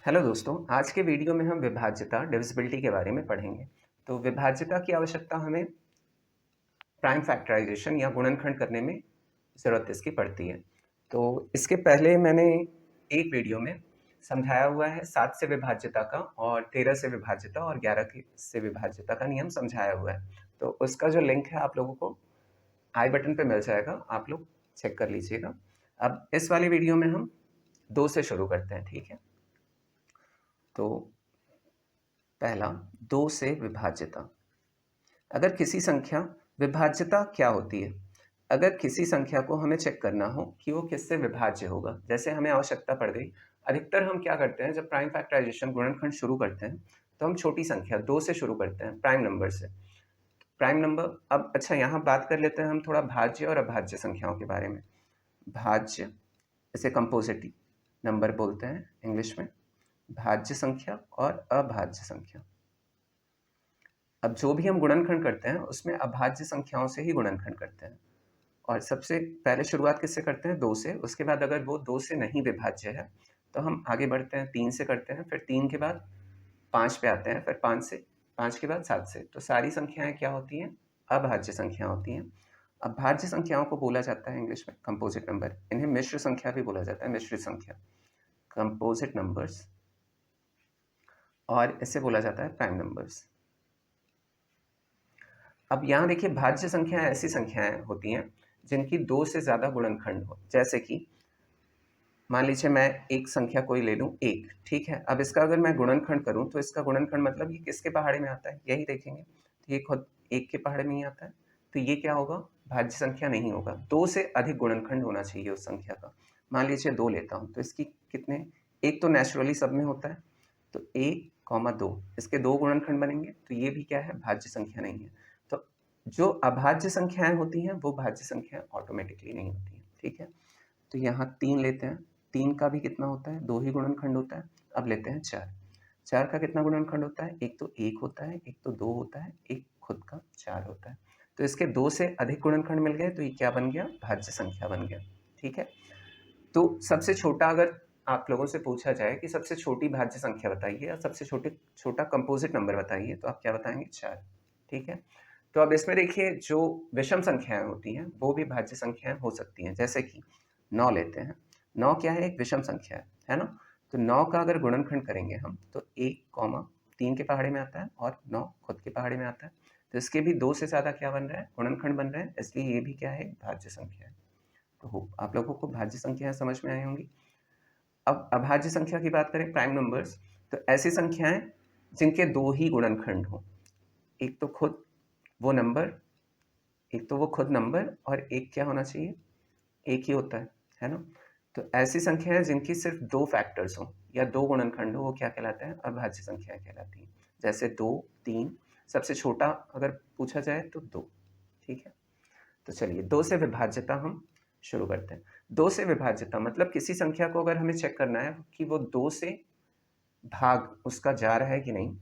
Hello दोस्तों, आज के वीडियो में हम विभाज्यता डिविजिबिलिटी के बारे में पढ़ेंगे। तो विभाज्यता की आवश्यकता हमें प्राइम फैक्टराइजेशन या गुणनखंड करने में ज़रूरत इसकी पड़ती है। तो इसके पहले मैंने एक वीडियो में समझाया हुआ है 7 से विभाज्यता का और 13 से विभाज्यता और 11 से विभाज्यता का नियम समझाया हुआ है। तो उसका जो लिंक है आप लोगों को आई बटन पे मिल जाएगा, आप लोग चेक कर लीजिएगा। अब इस वाले वीडियो में हम 2 से शुरू करते हैं, ठीक है? तो पहला 2 से विभाज्यता। अगर किसी संख्या विभाज्यता क्या होती है? अगर किसी संख्या को हमें चेक करना हो कि वो किससे विभाज्य होगा, जैसे हमें आवश्यकता पड़ गई। अधिकतर हम क्या करते हैं, जब प्राइम फैक्टराइजेशन गुणनखंड शुरू करते हैं तो हम छोटी संख्या 2 से शुरू करते हैं, प्राइम नंबर से। प्राइम नंबर, अब अच्छा यहाँ बात कर लेते हैं हम थोड़ा भाज्य और अभाज्य संख्याओं के बारे में। भाज्य, इसे कंपोजिट नंबर बोलते हैं इंग्लिश में। भाज्य संख्या और अभाज्य संख्या। अब जो भी हम गुणनखंड करते हैं उसमें अभाज्य संख्याओं से ही गुणनखंड करते हैं। और सबसे पहले शुरुआत किससे करते हैं? 2 से। उसके बाद अगर वो 2 से नहीं विभाज्य है तो हम आगे बढ़ते हैं, 3 से करते हैं, फिर 3 के बाद 5 पे आते हैं, फिर 5 से, 5 के बाद 7 से। तो सारी संख्याएं क्या होती हैं? अभाज्य संख्या होती हैं। अभाज्य संख्याओं को बोला जाता है इंग्लिश में कंपोजिट नंबर। इन्हें मिश्र संख्या भी बोला जाता है, मिश्रित संख्या, कंपोजिट नंबर्स। और इसे बोला जाता है प्राइम नंबर्स। अब यहाँ देखिए, भाज्य संख्याएं ऐसी संख्याएं होती हैं जिनकी 2 से ज़्यादा गुणनखंड हो। जैसे कि मान लीजिए मैं एक संख्या कोई ले लूँ 1, ठीक है? अब इसका अगर मैं गुणनखंड करूँ तो इसका गुणनखंड मतलब ये किसके पहाड़े में आता है? यही देखेंगे। तो ये खुद 1 के पहाड़े में ही आता है। तो ये क्या होगा? भाज्य संख्या नहीं होगा। 2 से अधिक गुणनखंड होना चाहिए उस संख्या का। मान लीजिए 2 लेता हूँ तो इसकी कितने, 1 तो नेचुरली सब में होता है। तो 1, 2 इसके 2 गुणनखंड बनेंगे। तो ये भी क्या है? भाज्य संख्या नहीं है। तो जो अभाज्य संख्याएँ होती हैं वो भाज्य संख्या ऑटोमेटिकली नहीं होती हैं, ठीक है? तो यहाँ 3 लेते हैं। 3 का भी कितना होता है? 2 ही गुणनखंड होता है। अब लेते हैं 4। 4 का कितना गुणनखंड होता है? एक तो 1 होता है, एक तो 2 होता है, एक खुद का 4 होता है। तो इसके 2 से अधिक गुणनखंड मिल गए तो ये क्या बन गया? भाज्य संख्या बन गया, ठीक है? तो सबसे छोटा, अगर आप लोगों से पूछा जाए कि सबसे छोटी भाज्य संख्या बताइए या सबसे छोटा कंपोजिट नंबर बताइए, तो आप क्या बताएँगे? 4, ठीक है? तो अब इसमें देखिए, जो विषम संख्याएँ होती हैं वो भी भाज्य संख्याएँ हो सकती हैं। जैसे कि 9 लेते हैं। 9 क्या है? एक विषम संख्या है ना? तो 9 का अगर गुणनखंड करेंगे हम तो 1, 3 के पहाड़े में आता है और 9 खुद के पहाड़े में आता है। तो इसके भी 2 से ज़्यादा क्या बन रहा है? गुणनखंड बन रहे हैं, इसलिए ये भी क्या है? भाज्य संख्या है। तो होप आप लोगों को भाज्य संख्याएँ समझ में आई होंगी। अब अभाज्य संख्या की बात करें, प्राइम नंबर्स, तो ऐसी संख्याएँ जिनके 2 ही गुणनखंड हों। एक तो खुद वो नंबर एक तो वो खुद नंबर और एक क्या होना चाहिए? एक ही होता है ना? तो ऐसी संख्याएँ जिनकी सिर्फ़ 2 फैक्टर्स हों या 2 गुणनखंड हो, वो क्या कहलाता है? अभाज्य संख्याएँ कहलाती हैं। जैसे 2, 3, सबसे छोटा अगर पूछा जाए तो 2, ठीक है? तो चलिए 2 से विभाज्यता हम शुरू करते हैं। 2 से विभाज्यता मतलब किसी संख्या को अगर हमें चेक करना है कि वो 2 से भाग उसका जा रहा है कि नहीं,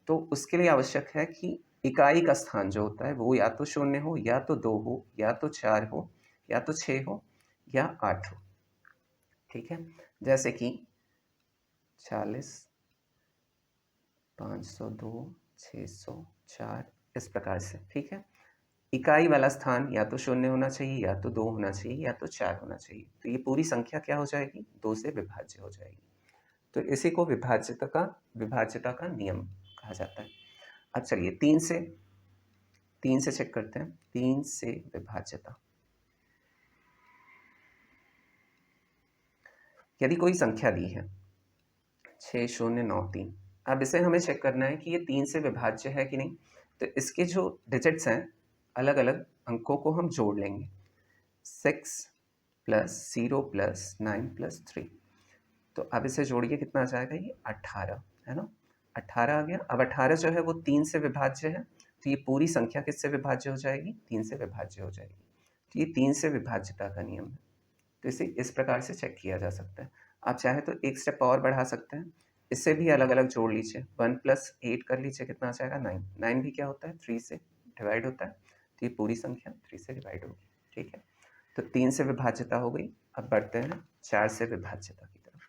तो उसके लिए आवश्यक है कि इकाई का स्थान जो होता है वो या तो 0 हो, या तो 2 हो, या तो 4 हो, या तो 6 हो, या 8 हो, ठीक है? जैसे कि 40, 502, 604, इस प्रकार से, ठीक है? इकाई वाला स्थान या तो 0 होना चाहिए, या तो 2 होना चाहिए, या तो 4 होना चाहिए। तो ये पूरी संख्या क्या हो जाएगी? 2 से विभाज्य हो जाएगी। तो इसी को विभाज्यता का नियम कहा जाता है। अब चलिए 3 से चेक करते हैं। 3 से विभाज्यता। यदि कोई संख्या दी है 6093, अब इसे हमें चेक करना है कि ये 3 से विभाज्य है कि नहीं। तो इसके जो डिजिट्स हैं, अलग-अलग अंकों को हम जोड़ लेंगे। 6 प्लस 0 प्लस 9 प्लस 3। तो अब इसे जोड़िए, कितना आ जाएगा? ये 18, है ना? 18 आ गया। अब 18 जो है वो 3 से विभाज्य है, तो ये पूरी संख्या किससे विभाज्य हो जाएगी? 3 से विभाज्य हो जाएगी। तो ये 3 से विभाज्यता का नियम है। तो इसे इस प्रकार से चेक किया जा सकता है। आप चाहें तो एक स्टेप और बढ़ा सकते हैं। इससे भी अलग-अलग जोड़ लीजिए। 1 प्लस 8 कर लीजिए, कितना आ जाएगा? 9। 9 भी क्या होता है? 3 से डिवाइड होता है। तो ये पूरी संख्या 3 से डिवाइड होगी, ठीक है? तो 3 से विभाज्यता हो गई। अब बढ़ते हैं 4 से विभाज्यता की तरफ।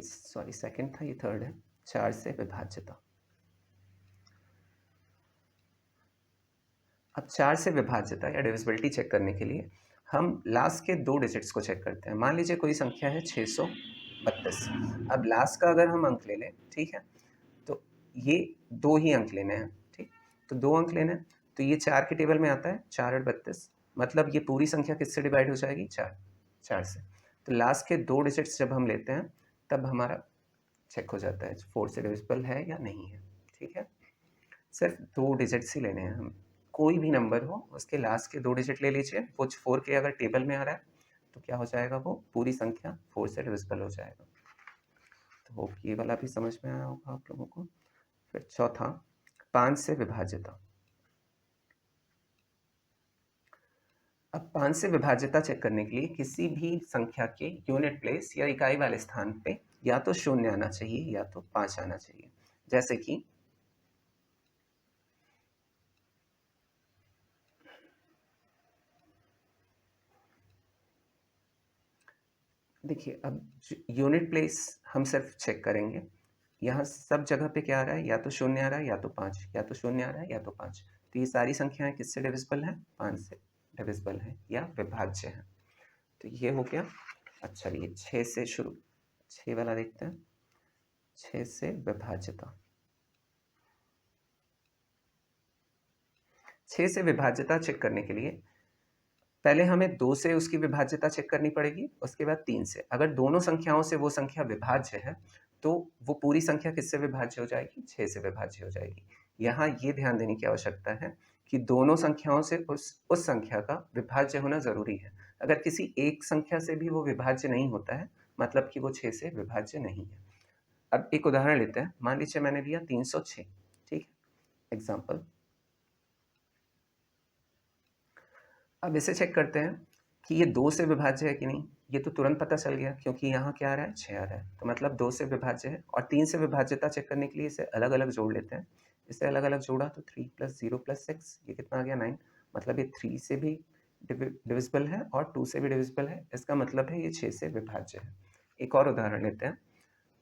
सॉरी सेकंड था, ये थर्ड है। 4 से विभाज्यता। अब 4 से विभाज्यता या डिविजिबिलिटी चेक करने के लिए हम लास्ट के 2 डिजिट्स को चेक करते हैं। मान लीजिए कोई संख्या है 632। अब लास्ट का अगर हम अंक ले लें, ठीक है, तो ये 2 ही अंक लेने हैं, ठीक। तो 2 अंक लेने हैं, तो ये 4 के टेबल में आता है, 4 और 32, मतलब ये पूरी संख्या किससे डिवाइड हो जाएगी? 4 से। तो लास्ट के 2 डिजिट्स जब हम लेते हैं तब हमारा चेक हो जाता है 4 से डिविजिबल है या नहीं है, ठीक है। सिर्फ 2 डिजिट्स ही लेने हैं हम, कोई भी नंबर हो उसके लास्ट के 2 डिजिट ले लीजिए। वो 4 के अगर टेबल में आ रहा है तो क्या हो जाएगा? वो पूरी संख्या 4 से डिविजिबल हो जाएगा। तो होप ये वाला भी समझ में आया होगा आप लोगों को। फिर चौथा, 5 से विभाज्यता। अब 5 से विभाज्यता चेक करने के लिए किसी भी संख्या के यूनिट प्लेस या इकाई वाले स्थान पे या तो 0 आना चाहिए या तो 5 आना चाहिए। जैसे कि देखिए, अब यूनिट प्लेस हम सिर्फ चेक करेंगे। यहाँ सब जगह पे क्या आ रहा है? या तो 0 आ रहा है या तो 5, या तो 0 आ रहा है या तो 5। तो ये सारी संख्याएं किससे डिविजिबल हैं? 5 से डिविजिबल हैं या विभाज्य हैं। तो ये हो गया। अब चलिए 6 से शुरू, 6 वाला देखते हैं। 6 से विभाज्यता। 6 से विभाज्यता चेक करने के लिए पहले हमें 2 से उसकी विभाज्यता चेक करनी पड़ेगी, उसके बाद 3 से। अगर दोनों संख्याओं से वो संख्या विभाज्य है तो वो पूरी संख्या किससे विभाज्य हो जाएगी? 6 से विभाज्य हो जाएगी। यहाँ ये ध्यान देने की आवश्यकता है कि दोनों संख्याओं से उस संख्या का विभाज्य होना ज़रूरी है। अगर किसी एक संख्या से भी वो विभाज्य नहीं होता है, मतलब कि वो 6 से विभाज्य नहीं है। अब एक उदाहरण लेते हैं। मान लीजिए मैंने दिया 306, ठीक है, एग्जाम्पल। अब इसे चेक करते हैं कि ये 2 से विभाज्य है कि नहीं। ये तो तुरंत पता चल गया क्योंकि यहाँ क्या आ रहा है? 6 आ रहा है, तो मतलब 2 से विभाज्य है। और 3 से विभाज्यता चेक करने के लिए इसे अलग-अलग जोड़ लेते हैं। इसे अलग-अलग जोड़ा तो 3 + 0 + 6, ये कितना आ गया? 9। मतलब ये 3 से भी डिविजिबल है और 2 से भी डिविजिबल है। इसका मतलब है ये 6 से विभाज्य है। एक और उदाहरण लेते हैं।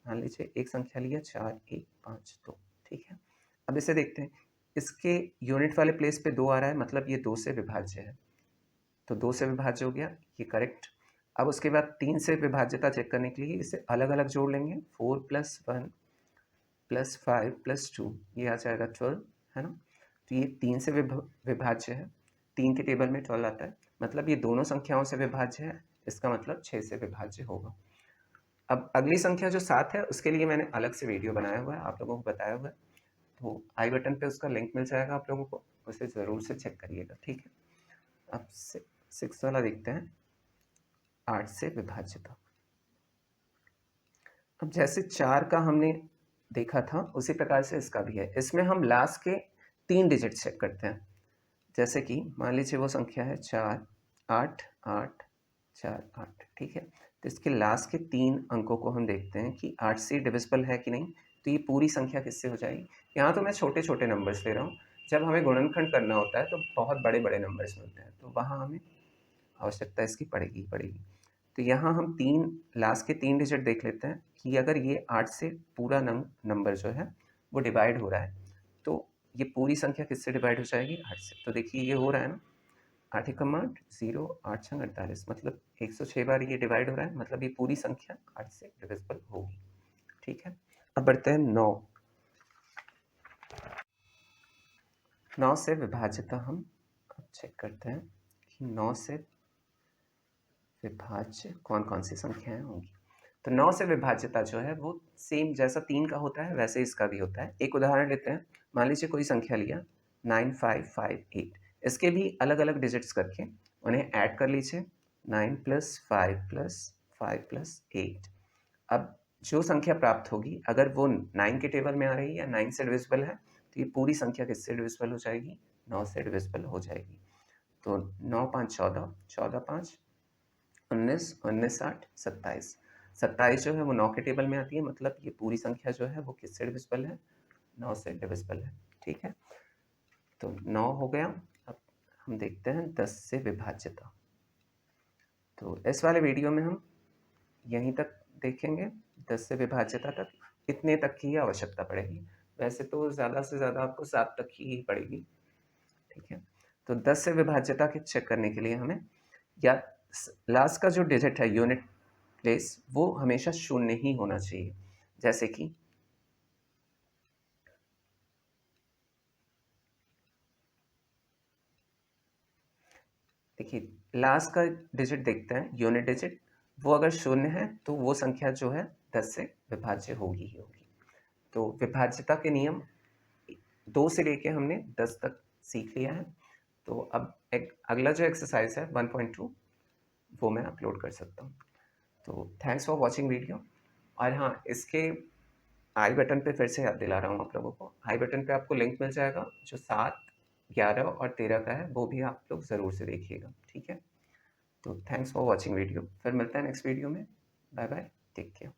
मान लीजिए एक संख्या लिया 4, 1, 5, 2, ठीक है। अब इसे देखते हैं। इसके यूनिट वाले प्लेस पे 2 आ रहा है, मतलब ये 2 से विभाज्य है। तो 2 से विभाज्य हो गया, ये करेक्ट। अब उसके बाद 3 से विभाज्यता चेक करने के लिए इसे अलग-अलग जोड़ लेंगे। 4 + 1 + 5 + 2, ये आ जाएगा 12, है ना? तो ये 3 से विभाज्य है। 3 के टेबल में 12 आता है, मतलब ये दोनों संख्याओं से विभाज्य है। इसका मतलब 6 से विभाज्य होगा। अब अगली संख्या जो 7 है, उसके लिए मैंने अलग से वीडियो बनाया हुआ है, आप लोगों को बताया हुआ है। तो आई बटन पे उसका लिंक मिल जाएगा आप लोगों को, उसे ज़रूर से चेक करिएगा, ठीक है। अब 6 वाला देखते हैं, 8 से विभाज्यता। अब जैसे 4 का हमने देखा था उसी प्रकार से इसका भी है। इसमें हम लास्ट के 3 डिजिट चेक करते हैं। जैसे कि मान लीजिए वो संख्या है 4, 8, 8, 4, 8, ठीक है। तो इसके लास्ट के 3 अंकों को हम देखते हैं कि 8 से डिविजिबल है कि नहीं। तो ये पूरी संख्या किससे हो जाएगी? यहाँ तो मैं छोटे-छोटे नंबर्स ले रहा हूँ। जब हमें गुणनखंड करना होता है तो बहुत बड़े-बड़े नंबर्स मिलते हैं, तो वहाँ हमें आवश्यकता इसकी पड़ेगी ही पड़ेगी। तो यहाँ हम 3 लास्ट के 3 डिजिट देख लेते हैं कि अगर ये 8 से पूरा नंबर जो है वो डिवाइड हो रहा है, तो ये पूरी संख्या किससे डिवाइड हो जाएगी? 8 से। तो देखिए ये हो रहा है ना, 8 एकम 8, 0, 8 छंग 48, मतलब 106 बार ये डिवाइड हो रहा है, मतलब ये पूरी संख्या 8 से डिविजिबल होगी, ठीक है। अब बढ़ते हैं 9। 9 से विभाज्यता हम अब चेक करते हैं कि 9 से विभाज्य कौन कौन सी संख्याएं होंगी। तो 9 से विभाज्यता जो है वो सेम जैसा 3 का होता है वैसे इसका भी होता है। एक उदाहरण लेते हैं। मान लीजिए कोई संख्या लिया 9558, इसके भी अलग अलग डिजिट्स करके उन्हें ऐड कर लीजिए। 9 + 5 + 5 + 8। अब जो संख्या प्राप्त होगी अगर वो 9 के टेबल में आ रही है या 9 से डिविजिबल है तो ये पूरी संख्या किससे डिविजिबल हो जाएगी? 9 से डिविजिबल हो जाएगी। तो 9 × 5 = 14, 14 × 5 = 19, 19 × 8 = 27। 27 जो है वो 9 के टेबल में आती है, मतलब ये पूरी संख्या जो है वो किससे डिविजिबल है? 9 से डिविजिबल है, ठीक है। तो 9 हो गया। अब हम देखते हैं 10 से विभाज्यता। तो इस वाले वीडियो में हम यहीं तक देखेंगे। 10 से विभाज्यता तक इतने तक की ही आवश्यकता पड़ेगी। वैसे तो ज़्यादा से ज़्यादा आपको 7 तक की ही पड़ेगी, ठीक है? तो 10 से विभाज्यता की चेक करने के लिए हमें या लास्ट का जो डिजिट है यूनिट प्लेस वो हमेशा 0 ही होना चाहिए। जैसे कि देखिए, लास्ट का डिजिट देखते हैं, यूनिट डिजिट, वो अगर 0 है तो वो संख्या जो है 10 से विभाज्य होगी ही होगी। तो विभाज्यता के नियम 2 से लेके हमने 10 तक सीख लिया है। तो अब एक अगला जो एक्सरसाइज है 1.2 वो मैं अपलोड कर सकता हूँ। तो थैंक्स फॉर वॉचिंग वीडियो। और हाँ, इसके आई बटन पे फिर से याद दिला रहा हूँ आप लोगों को, आई बटन पे आपको लिंक मिल जाएगा जो 7, 11 और 13 का है, वो भी आप लोग ज़रूर से देखिएगा, ठीक है? तो थैंक्स फॉर वॉचिंग वीडियो। फिर मिलते हैं नेक्स्ट वीडियो में। Bye bye, take care.